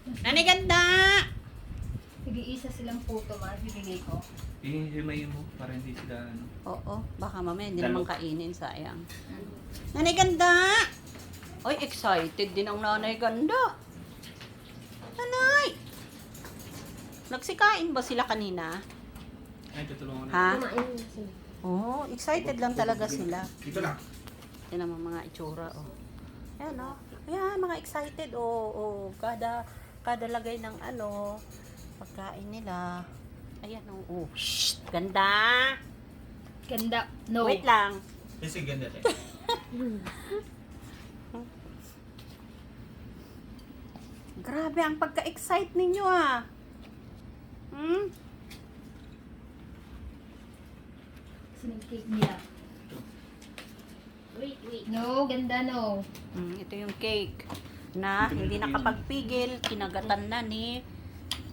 Nanay ganda! Sige, isa silang photo, ma. Bibigay ko. Hihimayin mo para hindi sila ano. Oo, baka mamaya hindi Dalo. naman kainin, sayang. Nanay ganda! Oy, excited din ang nanay ganda. Nanay! Nagsikain ba sila kanina? Ay, tutulungan Ha? Kumain na sila. Oo, excited lang talaga sila. Dito lang. Yan ang mga itsura, oh. Ayan, oh. Ayan, mga excited, oh. Kada lagay ng ano, pagkain nila. Ayan, oh. Shh! Ganda! Ganda. No. Wait lang. Kasi ganda tayo. Grabe ang pagka-excite ninyo, ah. Hmm? Sinang cake nila. Wait. No, ganda no. Ito yung cake na hindi nakapagpigil, kinagatan na ni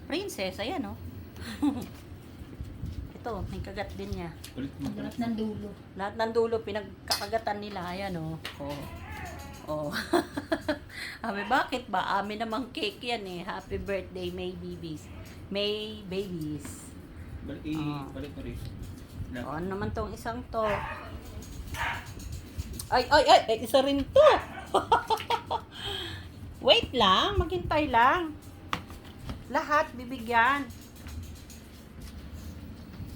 Princess. Ayan, oh. Ito, may kagat din niya. Ulit mo. Ang lahat ng dulo. Lahat ng dulo, pinagkakagatan nila. Ayan, oh. Oo. Oh. Sabi, bakit ba? Amin namang cake yan eh. Happy birthday, May Babies. May Babies. Balik mo rin. O, ano naman tong isang to? Ay, isa rin to. Wait lang, maghintay lang. Lahat bibigyan.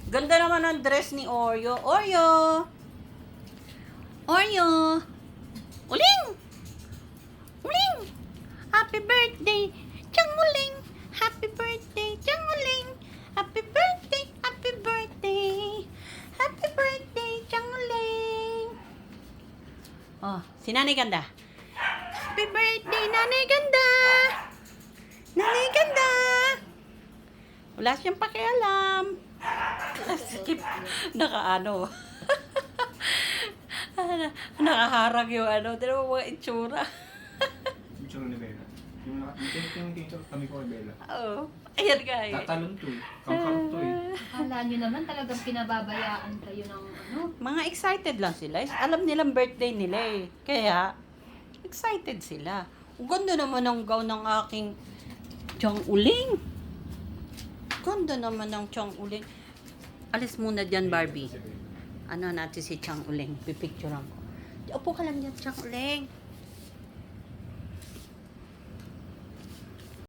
Ganda naman ang dress ni Oreo. Oreo! Oreo! Uling! Uling! Happy birthday! Tiyang uling! Happy birthday! Tiyang uling! Happy birthday! Happy birthday! Happy birthday! Tiyang uling! Oh, si Nanay Ganda. Happy birthday, Nanay Ganda! Nanay Ganda! Wala siyang pakialam. Skip. Nakaano. Nakaharang yung ano. Tira mo mga itsura. Yung ni Bella. Yung kami ko kay Bella. Oo. Ayan guys. Tatalon to eh. Kangkarot to eh. Akala nyo naman talagang pinababayaan kayo ng ano. Mga excited lang sila. Alam nilang birthday nila eh. Kaya, excited sila. Ang ganda naman ng gown ng aking Chang Uling. Ganda naman ng Chang Uling. Alis muna dyan, Barbie. Ano natin si Chang Uling. Pipicturean ko. Upo ka lang dyan, Chang Uling.